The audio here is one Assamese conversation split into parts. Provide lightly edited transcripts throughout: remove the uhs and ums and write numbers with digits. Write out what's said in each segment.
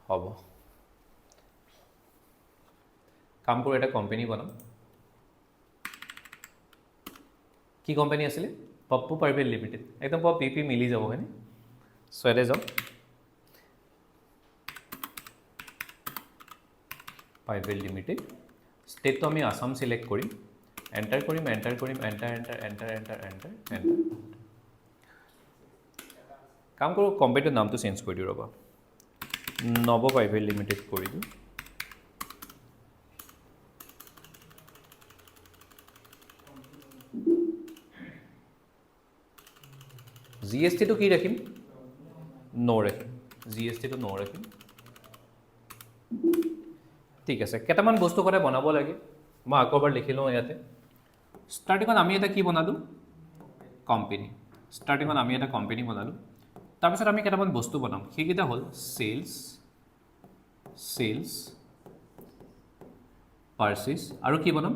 হ'ব কাম কৰোঁ এটা কোম্পানী বনাম কি কোম্পানী আছিলে পপ্পু প্ৰাইভেট লিমিটেড একদম পিপি মিলি যাব হয়নে সো ইয়াতে যাওঁ প্ৰাইভেট লিমিটেড ষ্টেটটো আমি আসাম সিলেক্ট কৰিম এণ্টাৰ কৰিম এণ্টাৰ কৰিম enter enter enter enter enter enter কাম কৰোঁ কোম্পানীটোৰ নামটো চেঞ্জ কৰি দিওঁ ৰ'বা নৱ প্ৰাইভেট লিমিটেড কৰি দিওঁ জিএছটিটো কি ৰাখিম নো ৰাখিম জিএছটিটো নো ৰাখিম ঠিক আছে কেইটামান বস্তু সদায় বনাব লাগে মই আকৌ এবাৰ লিখি লওঁ ইয়াতে ষ্টাৰ্টিঙত আমি এটা কি বনালোঁ কোম্পানী ষ্টাৰ্টিঙত আমি এটা কোম্পানী বনালোঁ তাৰপিছত আমি কেইটামান বস্তু বনাম সেইকেইটা হ'ল চেলছ পাৰ্চেছ আৰু কি বনাম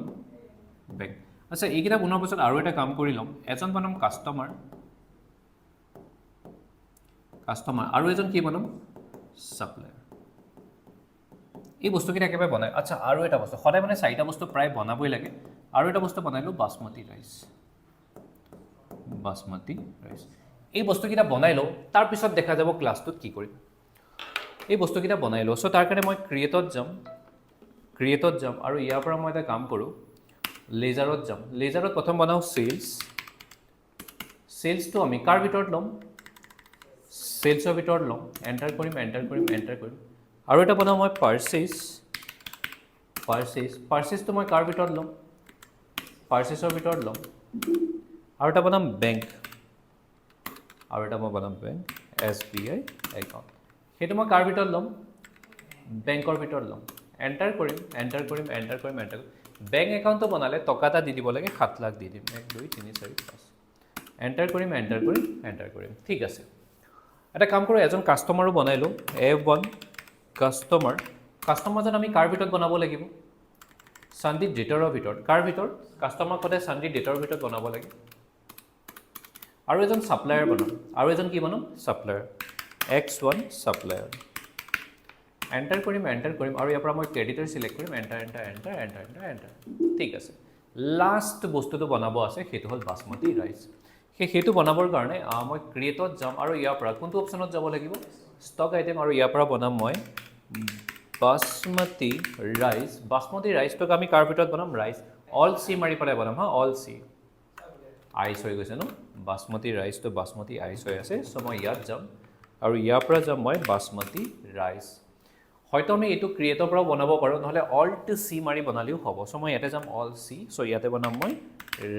বেংক আচ্ছা এইকেইটা বনোৱাৰ পিছত আৰু এটা কাম কৰি ল'ম এজন বনাম কাষ্টমাৰ আৰু এজন কি বনাম ছাপ্লায়াৰ এই বস্তুকেইটা একেবাৰে বনাই আচ্ছা আৰু এটা বস্তু সদায় মানে চাৰিটা বস্তু প্ৰায় বনাবই লাগে আৰু এটা বস্তু বনাইলোঁ বাসমতি ৰাইচ এই বস্তুকেইটা বনাই লওঁ তাৰপিছত দেখা যাব ক্লাছটোত কি কৰিম এই বস্তুকেইটা বনাই লওঁ চ' তাৰ কাৰণে মই ক্ৰিয়েটত যাম আৰু ইয়াৰ পৰা মই এটা কাম কৰোঁ লেজাৰত প্ৰথম বনাওঁ চেলছটো আমি কাৰ ভিতৰত ল'ম চেলছৰ ভিতৰত ল'ম এণ্টাৰ কৰিম আৰু এটা বনাওঁ মই পাৰ্চেছটো মই কাৰ ভিতৰত ল'ম পাৰ্চেছৰ ভিতৰত ল'ম আৰু এটা বনাম বেংক SBI একাউণ্ট সেইটো মই কাৰ ভিতৰত ল'ম বেংকৰ ভিতৰত ল'ম এণ্টাৰ কৰিম বেংক একাউণ্টটো বনালে টকা এটা দি দিব লাগে 7 লাখ দি দিম 1 2 3 4 5 এণ্টাৰ কৰিম ঠিক আছে এটা কাম কৰোঁ এজন কাষ্টমাৰো বনাই লওঁ A1 কাষ্টমাৰজন আমি কাৰ ভিতৰত বনাব লাগিব সন্দীপ ডেটৰৰ ভিতৰত কাৰ ভিতৰত কাষ্টমাৰ সদায় সন্দীপ ডেটৰ ভিতৰত বনাব লাগে আৰু এজন ছাপ্লায়াৰ বনাম আৰু এজন কি বনাম ছাপ্লায়াৰ X1 ছাপ্লায়াৰ এণ্টাৰ কৰিম আৰু ইয়াৰ পৰা মই ক্ৰেডিটৰ সিলেক্ট কৰিম এণ্টাৰ ঠিক আছে লাষ্ট বস্তুটো বনাব আছে সেইটো হ'ল বাসমতি ৰাইচ সেইটো বনাবৰ কাৰণে মই ক্ৰিয়েটত যাম আৰু ইয়াৰ পৰা কোনটো অপশ্যনত যাব লাগিব ষ্টক আইটেম আৰু ইয়াৰ পৰা বনাম মই বাসমতি ৰাইচটোক আমি কাৰ ভিতৰত বনাম ৰাইচ অল চি মাৰি পেলাই বনাম অল চি আইচ হৈ গৈছে ন বাসমতি ৰাইচটো বাসমতি আইচ হৈ আছে চ' মই ইয়াত যাম আৰু ইয়াৰ পৰা যাম মই বাসমতি ৰাইচ হয়তো আমি এইটো ক্ৰিয়েটৰ পৰাও বনাব পাৰোঁ নহ'লে অল্ট চি মাৰি বনালেও হ'ব চ' মই ইয়াতে যাম অল চি চ' ইয়াতে বনাম মই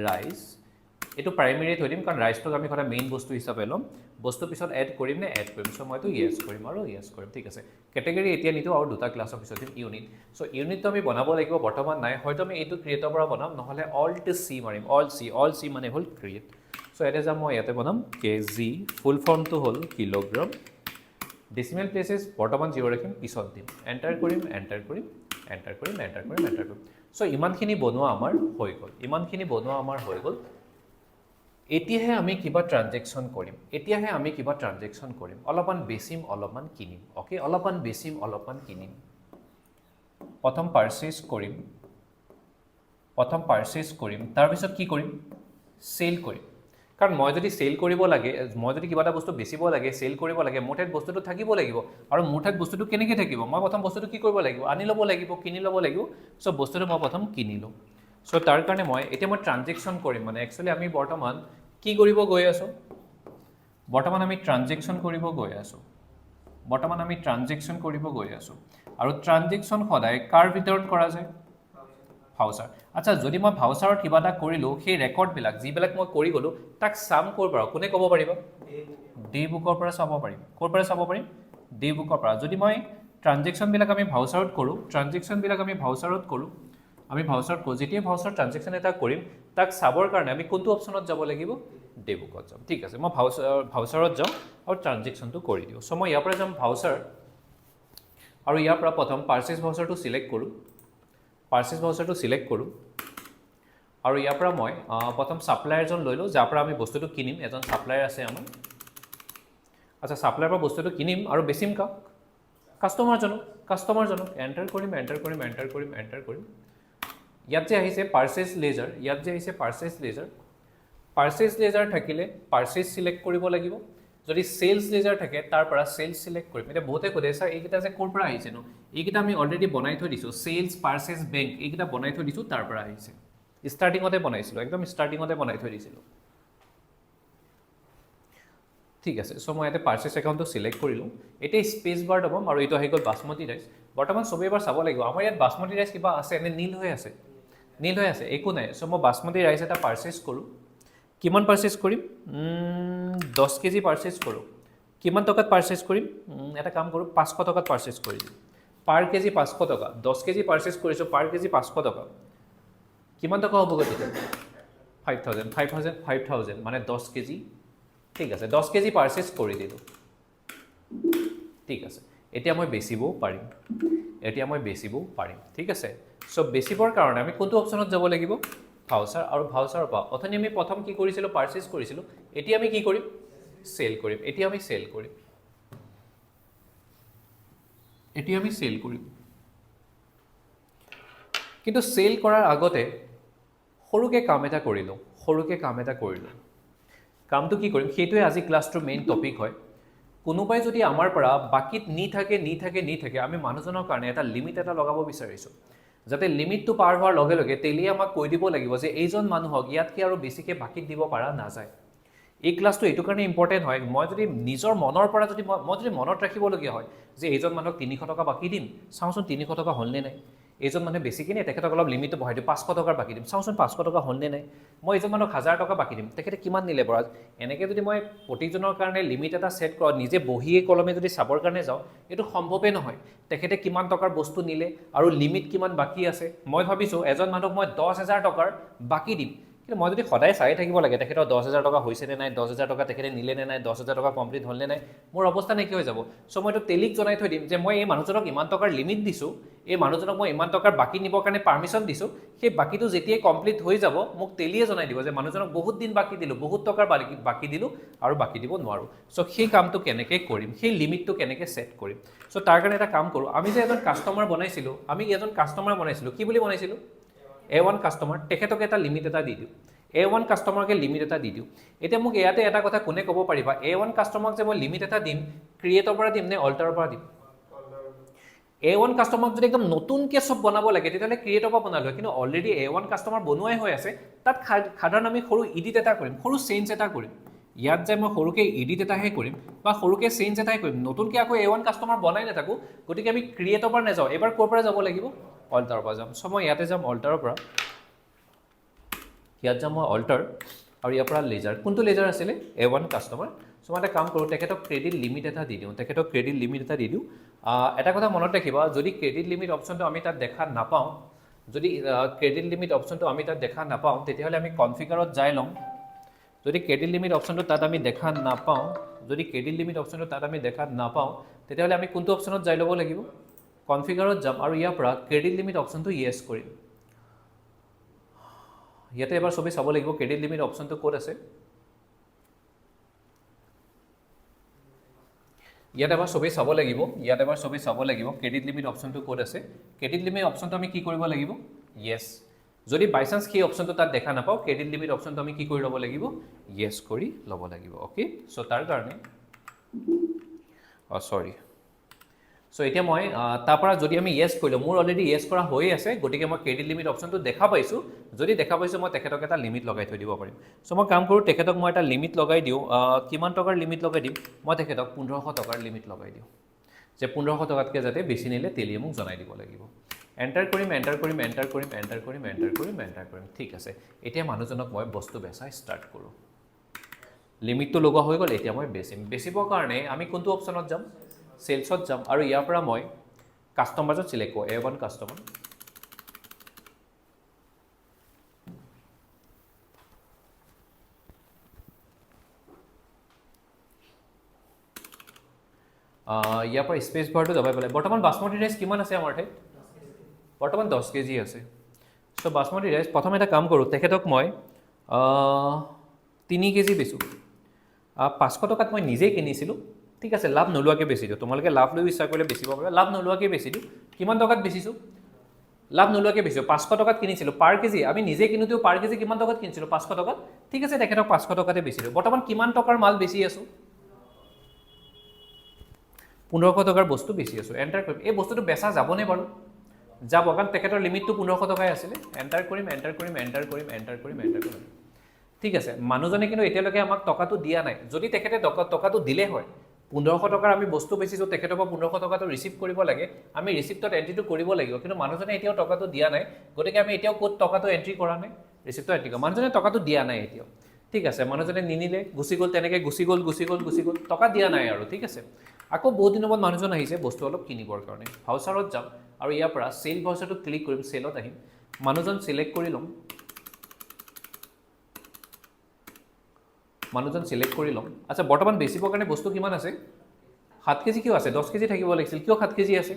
ৰাইচ এইটো প্ৰাইমেৰী থৈ দিম কাৰণ ৰাইচটোক আমি সদায় মেইন বস্তু হিচাপে ল'ম বস্তু পিছত এড কৰিম নে এড কৰিম চ' মইতো য়েছ কৰিম ঠিক আছে কেটেগৰী এতিয়া নিদিওঁ আৰু দুটা ক্লাছৰ পিছত দিম ইউনিট চ' ইউনিটটো আমি বনাব লাগিব বৰ্তমান নাই হয়তো আমি এইটো ক্ৰিয়েটৰ পৰা বনাম নহ'লে অল্ট চি মাৰিম অল চি মানে হ'ল ক্ৰিয়েট চ' ইয়াতে যাম মই ইয়াতে বনাম কেজি ফুল ফৰ্মটো হ'ল কিলোগ্ৰাম ডেচিমেল প্লেচেছ বৰ্তমান 0 ৰাখিম পিছত দিম এণ্টাৰ কৰিম চ' ইমানখিনি বনোৱা আমাৰ হৈ গ'ল এতিয়াহে আমি কিবা ট্ৰানজেকশ্যন কৰিম অলপমান বেচিম অলপমান কিনিম অ'কে প্ৰথম পাৰ্চেছ কৰিম তাৰপিছত কি কৰিম চেল কৰিম কাৰণ মই যদি চেল কৰিব লাগে মই যদি কিবা এটা বস্তু বেচিব লাগে চেল কৰিব লাগে মোৰ ঠাইত বস্তুটো থাকিব লাগিব আৰু মোৰ ঠাইত বস্তুটো কেনেকৈ থাকিব মই প্ৰথম বস্তুটো কি কৰিব লাগিব আনি ল'ব লাগিব কিনি ল'ব লাগিব চ' বস্তুটো মই প্ৰথম কিনি লওঁ চ' তাৰ কাৰণে এতিয়া মই ট্ৰানজেকশ্যন কৰিম মানে একচুৱেলি আমি বৰ্তমান কি কৰিব গৈ আছোঁ বৰ্তমান আমি ট্ৰানজেকশ্যন কৰিব গৈ আছোঁ আৰু ট্ৰানজেকশ্যন সদায় কাৰ ভিতৰত কৰা যায় ভাউচাৰ আচ্ছা যদি মই ভাউচাৰত কিবা এটা কৰিলোঁ সেই ৰেকৰ্ডবিলাক যিবিলাক মই কৰি গ'লোঁ তাক চাম ক'ৰ পৰা কোনে ক'ব পাৰিব ডে বুকৰ পৰা চাব পাৰিম ক'ৰ পৰা চাব পাৰিম ডে বুকৰ পৰা যদি মই ট্ৰানজেকশ্যনবিলাক আমি ভাউচাৰত কৰোঁ যেতিয়া ভাউচাৰ ট্ৰানজেকশ্যন এটা কৰিম তাক চাবৰ কাৰণে আমি কোনটো অপশ্যনত যাব লাগিব ডে বুকত যাম ঠিক আছে মই ভাউচাৰত যাওঁ আৰু ট্ৰানজেকশ্যনটো কৰি দিওঁ চ' মই ইয়াৰ পৰা যাম ভাউচাৰ আৰু ইয়াৰ পৰা প্ৰথম পাৰ্চেছ ভাউচাৰটো চিলেক্ট কৰোঁ আৰু ইয়াৰ পৰা মই প্ৰথম ছাপ্লায়াৰজন লৈ লওঁ যাৰ পৰা আমি বস্তুটো কিনিম এজন ছাপ্লায়াৰ আছে আমাৰ আচ্ছা ছাপ্লায়াৰ পৰা বস্তুটো কিনিম আৰু বেচিম কাক কাষ্টমাৰজনক এণ্টাৰ কৰিম ইয়াত যে আহিছে পাৰ্চেজ লেজাৰ থাকিলে পাৰ্চেজ চিলেক্ট কৰিব লাগিব যদি সেলস লেজাৰ থাকে তাৰ পৰা সেলস চিলেক্ট কৰিম এটা বহুতে কোডে স্যাৰ এইকেইটা যে কোৰ পৰা আহিছে নো এইকেইটা আমি অলৰেডি বনাই থৈ দিছো সেলস পাৰ্চেজ বেংক এইকেইটা বনাই থৈ দিছো তাৰ পৰা আহিছে ষ্টাৰ্টিংতে বনাইছিলো একদম ষ্টাৰ্টিংতে বনাই থৈ দিছিলো ঠিক আছে সো মই ইয়াতে পাৰ্চেজ একাউণ্টটো সিলেক্ট কৰিলো এটা স্পেস বাৰ দবাম আৰু এইটো আহি গল বাসমতি ৰাইস বৰ্তমান সবে এবাৰ চাব লাগিব আমাৰ ইয়াত বাসমতি ৰাইস কিবা আছে নে নীল হৈ আছে একো নাই সো মই বাসমতি ৰাইস এটা পাৰ্চেজ কৰো কিমান পাৰ্চেজ কৰিম 10 কেজি পাৰ্চেজ কৰো কিমান টকাত পাৰ্চেজ কৰিম এটা কাম কৰো 500 টকাত পাৰ্চেজ কৰি দিম পাৰ কেজি 500 টকা 10 কেজি পাৰ্চেজ কৰিছো পাৰ কেজি 500 টকা কিমান টকা হ'ব গতি 5000 মানে 10 কেজি ঠিক আছে 10 কেজি পাৰ্চেজ কৰি দিলো ঠিক আছে এতিয়া মই বেচিবও পাৰিম ঠিক আছে সো বেচিবৰ কাৰণে আমি কোনটো অপচনত যাব লাগিব ভাউচাৰ আৰু ভাউচাৰ পা অথনি আমি প্ৰথম কি কৰিছিলো পাৰ্চেজ কৰিছিলো এতিয়া আমি কি কৰিম সেল কৰিম এতিয়া আমি সেল কৰিম কিন্তু সেল কৰাৰ আগতে সৰুকে কাম এটা কৰিলো কামটো কি কৰিম সেইটোৱে আজি ক্লাছটোৰ মেইন টপিক হয় কোনোবাই যদি আমাৰ পৰা বাকিত নি থাকে আমি মানুহজনৰ কাৰণে এটা লিমিট এটা লগাব বিচাৰিছো যাতে লিমিটটো পাৰ হোৱাৰ লগে লগে তেলি আমাক কৈ দিব লাগিব যে এইজন মানুহক ইয়াতকে আৰু বেছিকে বাকিত দিব পাৰা নাযায় এই ক্লাছটো এইটো কাৰণে ইম্পৰ্টেন্ট হয় মই যদি নিজৰ মনৰ পৰা যদি মই যদি মনত ৰাখিবলগীয়া হয় যে এইজন মানুহক 300 টকা বাকি দিম চাওঁচোন 300 টকা হলনে নাই এইজন মানুহে বেছিকে নে তেখেতক অলপ লিমিটটো বঢ়াই দিম 500 টকাৰ বাকি দিম চাওঁচোন 500 টকা হলনে নাই মই এইজন মানুহক 1000 টকা বাকি দিম তেখেতে কিমান নিলে বৰাজ এনেকৈ যদি মই প্ৰতিজনৰ কাৰণে লিমিট এটা সেট কৰা নিজে বহিয়ে কলমে যদি চাবৰ কাৰণে যাওঁ এটো সম্ভৱে নহয় তেখেতে কিমান টকাৰ বস্তু নিলে আৰু লিমিট কিমান বাকি আছে মই ভাবিছো এজন মানুহক মই 10000 টকাৰ বাকি দিম কিন্তু মই যদি সদায় চাই থাকিব লাগে তেখেতৰ 10000 টকা হৈছে নে নাই 10000 টকা তেখেতে নিলে নে নাই 10000 টকা কমপ্লিট হলনে নাই মোৰ অৱস্থা নাই কি হৈ যাব সো মই তো তেলিক জনাই থৈ দিম যে মই এই মানুহজনক ইমান টকাৰ লিমিট দিছো এই মানুহজনক মই ইমান টকাৰ বাকি নিবৰ কাৰণে পাৰমিশন দিছো সেই বাকিটো যেতিয়া কমপ্লিট হৈ যাব মোক তেলিয়ে জনাই দিব যে মানুহজনক বহুত দিন বাকি দিলো বহুত টকাৰ বাকি দিলো আৰু বাকি দিব নোৱাৰো সো সেই কামটো কেনেকৈ কৰিম সেই লিমিটটো কেনেকৈ সেট কৰিম সো তাৰ কাৰণে এটা কাম কৰো আমি যে এজন কাস্টমাৰ বনাইছিলো কি বুলি বনাইছিলো A1 কাস্টমাৰ তেখেতক এটা লিমিট এটা দি দিও A1 কাস্টমাৰকে লিমিট এটা দি দিও এতিয়া মোক ইয়াতে এটা কথা কোনে ক'ব পাৰিবা A1 কাস্টমাৰক যে মই লিমিট এটা দিম ক্ৰিয়েটৰ পৰা দিম নে অল্টাৰৰ পৰা দিম A1 কাস্টমাৰক যদি একদম নতুনকে সব বনাব লাগে তেতিয়ালে ক্ৰিয়েটৰ পৰা বনালো কিন্তু অলৰেডি A1 কাস্টমাৰ বনোৱাই হৈ আছে তাত সাধাৰণ আমি সৰু এডিট এটা কৰিম সৰু চেঞ্জ এটা কৰিম ইয়াত যে মই সৰুকে এডিট এটাহে কৰিম বা সৰুকে চেঞ্জ এটাই কৰিম নতুনকে আকৌ A1 কাস্টমাৰ বনাই নাথাকো গতিকে আমি ক্ৰিয়েটৰ পৰা নাযাওঁ এবাৰ ক'ৰ পৰা যাব লাগিব অল্টাৰৰ পৰা যাম সো মই ইয়াতে যাম অল্টাৰৰ পৰা ইয়াত যাম মই অল্টাৰ আৰু ইয়াৰ পৰা লেজাৰ কোনটো লেজাৰ আছিলে A1 কাস্টমাৰ সো মই এটা কাম কৰোঁ তেখেতক ক্ৰেডিট লিমিট এটা দি দিওঁ এটা কথা মনত ৰাখিবা যদি ক্ৰেডিট লিমিট অপচনটো আমি তাত দেখা নাপাওঁ তেতিয়াহ'লে আমি কনফিগাৰত যাই লম যদি ক্ৰেডিট লিমিট অপচনটো তাত আমি দেখা নাপাওঁ তেতিয়াহ'লে আমি কোনটো অপচনত যাই ল'ব লাগিব কনফিগাৰত যাম আৰু ইয়াৰ পৰা ক্ৰেডিট লিমিট অপচনটো ইয়েছ কৰিম ইয়াতে এবাৰ সবে চাব লাগিব ক্ৰেডিট লিমিট অপচনটো ক'ত আছে ইয়াতে এবাৰ সবে চাব লাগিব ক্ৰেডিট লিমিট অপচনটো ক'ত আছে ক্ৰেডিট লিমিট অপচনটো আমি কি কৰিব লাগিব ইয়েছ যদি বাই চান্স কি অপচনটো তাত দেখা নাপাওঁ ক্ৰেডিট লিমিট অপচনটো আমি কি কৰি ল'ব লাগিব ইয়েছ কৰি ল'ব লাগিব ওকে সো তাৰ কাৰণে সৰি সো এতিয়া মই তাৰ পৰা যদি আমি ইয়েছ কৰিলো মোৰ অলৰেডি ইয়েছ কৰা হৈ আছে গতিকে মই ক্ৰেডিট লিমিট অপচনটো দেখা পাইছো যদি দেখা পাইছো মই তেখেতক এটা লিমিট লগাই থৈ দিব পাৰিম সো মই কাম কৰো তেখেতক মই এটা লিমিট লগাই দিও কিমান টকাৰ লিমিট লগাই দিম মই তেখেতক 1500 টকাৰ লিমিট লগাই দিও যে 1500 টকাতকৈ যাতে বেছি নিলে তেলিয়ে মোক জনাই দিব লাগিব এণ্টাৰ কৰিম ঠিক আছে এতিয়া মানুহজনক মই বস্তু বেচা ষ্টাৰ্ট কৰোঁ লিমিটটো লগোৱা হৈ গ'ল এতিয়া মই বেচিবৰ কাৰণে আমি কোনটো অপচনত যাম সেলছত যাম আৰু ইয়াৰ পৰা মই কাস্টমাৰত সিলেক্ট কৰোঁ A1 কাস্টমাৰ ইয়াৰ পৰা স্পেচ বাৰটো দবাই পেলাই বৰ্তমান বাসমতি ৰাইচ কিমান আছে আমাৰ ঠাইত বৰ্তমান 10 কেজি আছে সো বাসমতি ৰাইচ প্ৰথম এটা কাম কৰোঁ তেখেতক মই 3 কেজি বেচোঁ 500 টকাত মই নিজে কিনিছিলোঁ ঠিক আছে লাভ নোলোৱাকৈ বেছি দিওঁ তোমালোকে লাভ লৈ ইচ্ছা কৰিলে বেচিব পাৰিবা লাভ নোলোৱাকৈ বেছি দিওঁ কিমান টকাত বেচিছোঁ লাভ নোলোৱাকৈ বেচিছোঁ 500 টকাত কিনিছিলোঁ পাৰ কেজি আমি নিজে কিনোতেও পাৰ কেজি কিমান টকাত কিনিছিলোঁ 500 টকাত ঠিক আছে তেখেতক 500 টকাতে বেছি দিওঁ বৰ্তমান কিমান টকাৰ মাল বেছি আছোঁ 1500 টকাৰ বস্তু বেছি আছোঁ এণ্টাৰ কৰিম এই বস্তুটো বেচা যাবনে বাৰু যাব কাৰণ তেখেতৰ লিমিটটো 1500 টকাই আছিলে এণ্টাৰ কৰিম এণ্টাৰ কৰিম এণ্টাৰ কৰিম এণ্টাৰ কৰিম এণ্টাৰ কৰিম ঠিক আছে মানুহজনে কিন্তু এতিয়ালৈকে আমাক টকাটো দিয়া নাই যদি তেখেতে টকাটো দিলে হয় 1500 টকাৰ আমি বস্তু বেচিছোঁ তেখেতৰ পৰা 1500 টকাটো ৰিচিভ কৰিব লাগে আমি ৰিচিপ্টত এণ্ট্ৰিটো কৰিব লাগিব কিন্তু মানুহজনে এতিয়াও টকাটো দিয়া নাই গতিকে আমি এতিয়াও ক'ত টকাটো এণ্ট্ৰি কৰা নাই ৰিচিপ্টত এণ্ট্ৰি কৰা মানুহজনে টকাটো দিয়া নাই এতিয়াও ঠিক আছে মানুহজনে নিনিলে গুচি গ'ল তেনেকৈ গুচি গ'ল টকা দিয়া নাই আৰু ঠিক আছে আকৌ বহুত দিনৰ মূৰত মানুহজন আহিছে বস্তু অলপ কিনিবৰ কাৰণে ভাউচাৰত যাম আৰু ইয়াৰ পৰা চেল ভাউচাৰটো ক্লিক কৰিম চেলত আহিম মানুহজন চিলেক্ট কৰি ল'ম আচ্ছা বৰ্তমান বেচিবৰ কাৰণে বস্তু কিমান আছে 7 কেজি কিয় আছে 10 কেজি থাকিব লাগিছিল কিয় 7 কেজি আছে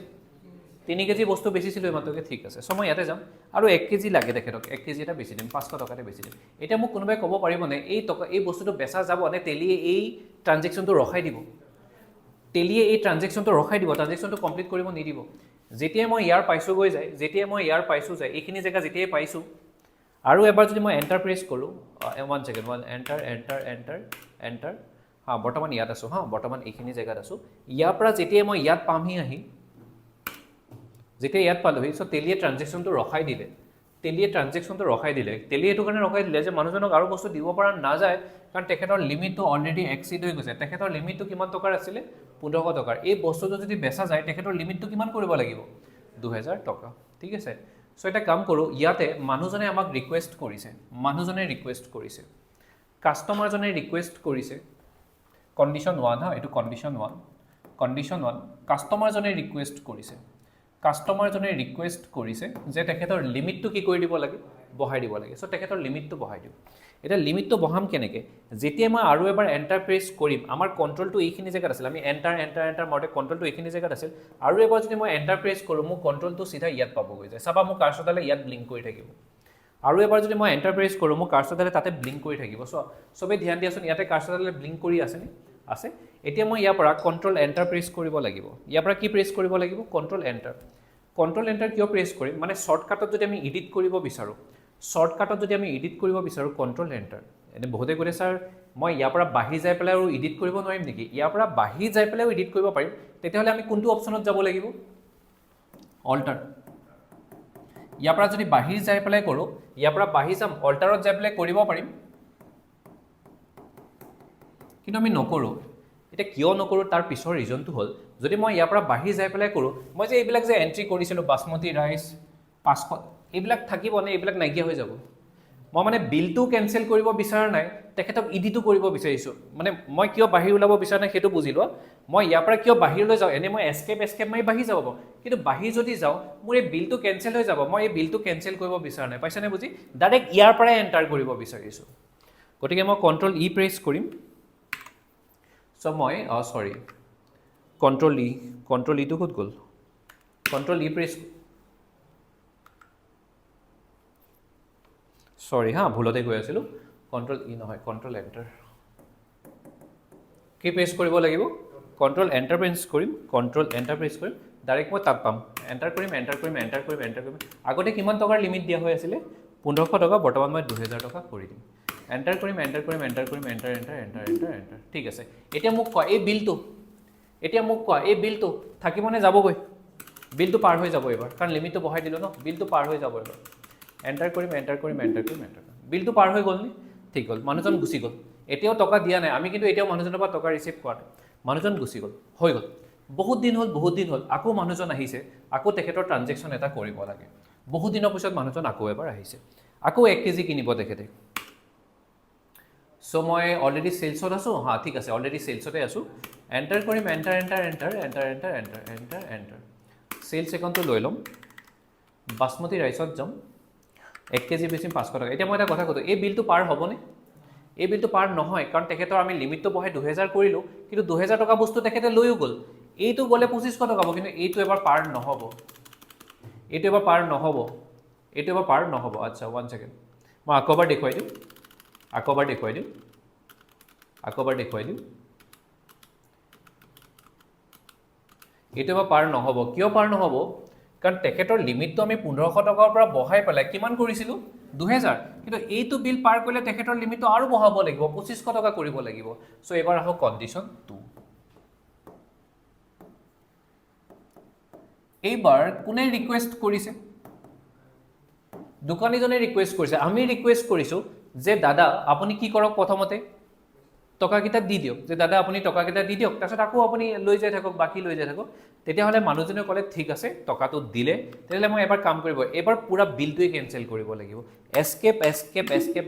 3 কেজি বস্তু বেচিছিলোঁ এইমাত্ৰকে ঠিক আছে চ' মই ইয়াতে যাম আৰু 1 কেজি লাগে তেখেতক 1 কেজি এটা বেছি দিম 500 টকাতে বেছি দিম এতিয়া মোক কোনোবাই ক'ব পাৰিবনে এই বস্তুটো বেচা যাব নে তেলিয়ে এই ট্ৰানজেকশ্যনটো ৰখাই দিব ট্ৰানজেকশ্যনটো কমপ্লিট কৰিব নিদিব যেতিয়াই মই ইয়াৰ পাইছোঁ যায় এইখিনি জেগা যেতিয়াই পাইছোঁ আৰু এবাৰ যদি মই এণ্টাৰ প্ৰেছ কৰোঁ 1 ছেকেণ্ড এণ্টাৰ হা বৰ্তমান ইয়াত আছোঁ বৰ্তমান এইখিনি জেগাত আছোঁ ইয়াৰ পৰা যেতিয়াই মই ইয়াত পামহি আহি যেতিয়া ইয়াত পালোহি চ' তেলিয়ে ট্ৰানজেকশ্যনটো ৰখাই দিলে তেলিয়ে এইটো কাৰণে ৰখাই দিলে যে মানুহজনক আৰু বস্তু দিব পৰা নাযায় কাৰণ তেখেতৰ লিমিটটো অলৰেডি এক্সিড হৈ গৈছে তেখেতৰ লিমিটটো কিমান টকাৰ আছিলে 1500 টকাৰ এই বস্তুটো যদি বেচা যায় তেখেতৰ লিমিটটো কিমান কৰিব লাগিব 2000 টকা ঠিক আছে চ' এটা কাম কৰোঁ ইয়াতে মানুহজনে আমাক ৰিকুৱেষ্ট কৰিছে কাষ্টমাৰজনে ৰিকুৱেষ্ট কৰিছে কণ্ডিশ্যন 1 এইটো কণ্ডিশ্যন 1 কাষ্টমাৰজনে ৰিকুৱেষ্ট কৰিছে যে তেখেতৰ লিমিটটো কি কৰি দিব লাগে বঢ়াই দিব লাগে চ' তেখেতৰ লিমিটটো বঢ়াই দিওঁ এতিয়া লিমিটটো বঢ়াম কেনেকৈ যেতিয়া মই আৰু এবাৰ এণ্টাৰ প্ৰেছ কৰিম আমাৰ কণ্ট্ৰলটো এইখিনি জেগাত আছিল আমি এণ্টাৰ মাৰোঁতে কণ্ট্ৰলটো এইখিনি জেগাত আছিল আৰু এবাৰ যদি মই এণ্টাৰ প্ৰেছ কৰোঁ মোক কণ্ট্ৰলটো চিধা ইয়াত পাবগৈ যায় চাবা মোৰ কাৰ্চৰডালে ইয়াত ব্লিংক কৰি থাকিব আৰু এবাৰ যদি মই এণ্টাৰ প্ৰেছ কৰোঁ মোৰ কাৰ্চৰডালে তাতে ব্লিংক কৰি থাকিব চ' চবেই ধ্যান দিয়াচোন ইয়াতে কাৰ্চৰডালে ব্লিংক কৰি আছেনে আছে এতিয়া মই ইয়াৰ পৰা কণ্ট্ৰল এণ্টাৰ প্ৰেছ কৰিব লাগিব ইয়াৰ পৰা কি প্ৰেছ কৰিব লাগিব কণ্ট্ৰল এণ্টাৰ কিয় প্ৰেছ কৰিম মানে শ্বৰ্টকাটত যদি আমি এডিট কৰিব বিচাৰোঁ কণ্ট্ৰল এণ্টাৰ এনে বহুতে কৈছে ছাৰ মই ইয়াৰ পৰা বাঢ়ি যাই পেলাই আৰু এডিট কৰিব নোৱাৰিম নেকি ইয়াৰ পৰা বাঢ়ি যাই পেলাইও এডিট কৰিব পাৰিম তেতিয়াহ'লে আমি কোনটো অপশ্যনত যাব লাগিব অল্টাৰ ইয়াৰ পৰা যদি বাঢ়ি যাই পেলাই কৰোঁ ইয়াৰ পৰা বাঢ়ি যাম অল্টাৰত যাই পেলাই কৰিব পাৰিম কিন্তু আমি নকৰোঁ এতিয়া কিয় নকৰোঁ তাৰ পিছৰ ৰিজনটো হ'ল যদি মই ইয়াৰ পৰা বাঢ়ি যাই পেলাই কৰোঁ মই যে এইবিলাক যে এণ্ট্ৰি কৰিছিলোঁ বাসমতি ৰাইচ 500 এইবিলাক থাকিবনে এইবিলাক নাইকিয়া হৈ যাব মই মানে বিলটো কেনচেল কৰিব বিচৰা নাই তেখেতক ইডিটো কৰিব বিচাৰিছোঁ মানে মই কিয় বাহিৰ ওলাব বিচৰা নাই সেইটো বুজি লোৱা মই ইয়াৰ পৰা কিয় বাহিৰলৈ যাওঁ এনেই মই এস্কেপ মাৰি বাঢ়ি যাব কিন্তু বাহিৰ যদি যাওঁ মোৰ এই বিলটো কেনচেল হৈ যাব মই এই বিলটো কেনচেল কৰিব বিচৰা নাই পাইছানে বুজি ডাইৰেক্ট ইয়াৰ পৰাই এণ্টাৰ কৰিব বিচাৰিছোঁ গতিকে মই কণ্ট্ৰল ই প্ৰেছ কৰিম চ' মই কণ্ট্ৰল ইটো ক'ত গ'ল কণ্ট্ৰল ই প্ৰেছ ভুলতে গৈ আছিলোঁ কণ্ট্ৰল ই নহয় কণ্ট্ৰল এণ্টাৰ কি প্ৰেছ কৰিব লাগিব কণ্ট্ৰল এণ্টাৰ প্ৰেছ কৰিম ডাইৰেক্ট মই তাত পাম এণ্টাৰ কৰিম আগতে কিমান টকাৰ লিমিট দিয়া হৈ আছিলে 1500 টকা বৰ্তমান মই 2000 টকা কৰি দিম এণ্টাৰ কৰিম এণ্টাৰ ঠিক আছে এতিয়া মোক কোৱা এই বিলটো থাকিবনে যাবগৈ বিলটো পাৰ হৈ যাব এবাৰ কাৰণ লিমিটটো বঢ়াই দিলোঁ ন বিলটো পাৰ হৈ যাব এবাৰ এণ্টাৰ কৰিম বিলটো পাৰ হৈ গ'ল নি ঠিক হ'ল মানুহজন গুচি গ'ল এতিয়াও টকা দিয়া নাই আমি কিন্তু এতিয়াও মানুহজনৰ পৰা টকা ৰিচিভ কৰা নাই মানুহজন গুচি গ'ল হৈ গ'ল বহুত দিন হ'ল আকৌ মানুহজন আহিছে আকৌ তেখেতৰ ট্ৰানজেকশ্যন এটা কৰিব লাগে বহুত দিনৰ পিছত মানুহজন আকৌ এবাৰ আহিছে আকৌ 1 কেজি কিনিব তেখেতে চ' মই অলৰেডি চেলছত আছোঁ ঠিক আছে অলৰেডি চেলছতে আছোঁ এণ্টাৰ কৰিম এণ্টাৰ চেলছ একাউণ্টটো লৈ ল'ম বাসমতি ৰাইচত যাম 1 কেজি বেচিম 500 টকা এতিয়া মই এটা কথা কৈছোঁ এই বিলটো পাৰ হ'বনে এই বিলটো পাৰ নহয় কাৰণ তেখেতৰ আমি লিমিটটো বঢ়াই 2000 কৰিলোঁ কিন্তু 2000 টকা বস্তু তেখেতে লৈও গ'ল এইটো গ'লে 2500 টকা হ'ব কিন্তু এইটো এবাৰ পাৰ নহ'ব আচ্ছা 1 ছেকেণ্ড মই আকৌ এবাৰ দেখুৱাই দিওঁ এইটো এবাৰ পাৰ নহ'ব কিয় পাৰ নহ'ব কাৰণ তেখেতৰ লিমিটটো আমি 1500 টকাৰ পৰা বঢ়াই পেলাই কিমান কৰিছিলোঁ 2000 কিন্তু এইটো বিল পাৰ কৰিলে তেখেতৰ লিমিটটো আৰু বঢ়াব লাগিব 2500 টকা কৰিব লাগিব সো এবাৰ আহক কন্ডিশন 2 এইবাৰ কোনে ৰিকুৱেষ্ট কৰিছে দোকানীজনে ৰিকুৱেষ্ট কৰিছে আমি ৰিকুৱেষ্ট কৰিছো যে দাদা আপুনি কি কৰক প্ৰথমতে টকা কিটা দি দিয়ক যে দাদা আপুনি টকা কিটা দি দিয়ক তাৰছত আকৌ আপুনি লৈ যাই থাকক বাকি লৈ যাই থাকক তেতিয়া হলে মানুহজনে ক'লে ঠিক আছে টকাটো দিলে তেতিয়ালে মই এবাৰ কাম কৰিব এবাৰ পুৰা বিলটোই কেনসেল কৰিব লাগিব এস্কেপ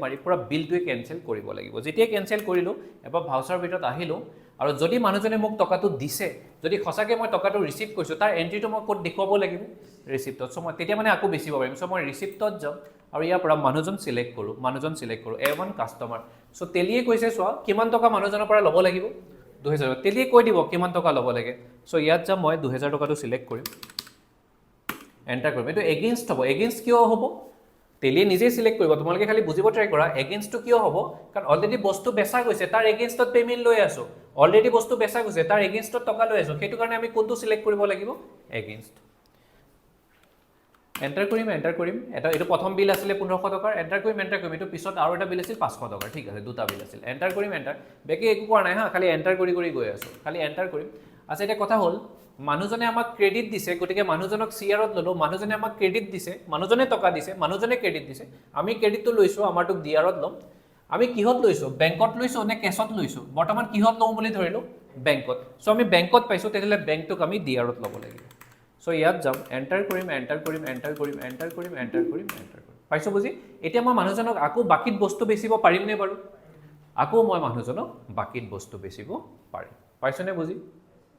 মাৰি পুৰা বিলটোই কেনসেল কৰিব লাগিব যেতিয়া কেনসেল কৰিলো এবাৰ ভাউচাৰ ভিতৰত আহিলো আৰু যদি মানুহজনে মোক টকাটো দিছে যদি খসাকে মই টকাটো ৰিসিভ কৰিছো তাৰ এন্ট্ৰিটো মই কোড দেখুৱাব লাগিব ৰিসিপ্টত সো মই তেতিয়া মানে আকৌ বেছিব পাৰিম সো মই ৰিসিপ্টত যাম আৰু ইয়াৰ পৰা মানুহজন সিলেক্ট কৰো A1 কাস্টমাৰ সো তেলিয়ে কৈছে সোৱা কিমান টকা মানুহজনৰ পৰা ল'ব লাগিব 2000 তেলিয়ে কৈ দিব কিমান টকা ল'ব লাগে সো ইয়াত যাম মই 2000 টকাটো সিলেক্ট কৰিম এন্টাৰ কৰিম এটো এগেইনষ্ট হ'ব এগেইনষ্ট কিয় হ'ব তেলিয়ে নিজে সিলেক্ট কৰিব তোমালোকে খালি বুজিব ট্ৰাই কৰা এগেইনষ্টটো কিয় হ'ব কাৰণ অলৰেডি বস্তু বেচা গৈছে তাৰ এগেইনষ্টত পেমেন্ট লৈ আছো অলৰেডি বস্তু বেচা গৈছে তাৰ এগেইনষ্টত টকা লৈ আছো সেইটো কাৰণে আমি কোনটো সিলেক্ট কৰিব লাগিব এগেইনষ্ট এন্টাৰ কৰিম এটা এটো প্ৰথম বিল আছিল 1500 টকাৰ এন্টাৰ কৰিম এটো পিছত আৰু এটা বিল আছিল 500 টকাৰ ঠিক আছে দুটা বিল আছিল এন্টাৰ কৰিম বেকি একো কৰা নাই হা খালি এন্টাৰ কৰি গৈ আছো খালি এন্টাৰ কৰিম আচ্ছা এটা কথা হ'ল মানুহজনে আমাক ক্ৰেডিট দিছে গটিকে মানুহজনক সিআৰত ললো মানুহজনে আমাক ক্ৰেডিট দিছে মানুহজনে টকা দিছে মানুহজনে ক্ৰেডিট দিছে আমি ক্ৰেডিটটো লৈছো আমাৰটোক ডিআৰত লম আমি কিহত লৈছো বেংকত লৈছো নে কেছত লৈছো বৰ্তমান কিহত লম বুলি ধৰিলো বেংকত সো আমি বেংকত পাইছো তেতিয়ালে বেংকটোক আমি ডিআৰত লব লাগিব সো ইয়াত যাম এন্টাৰ কৰিম পাইছো বুজি এতিয়া মই মানুহজনক আকৌ বাকিত বস্তু বেচিব পাৰিম নে বাৰু আকৌ মই মানুহজনক বাকিত বস্তু বেচিব পাৰিম পাইছো নে বুজি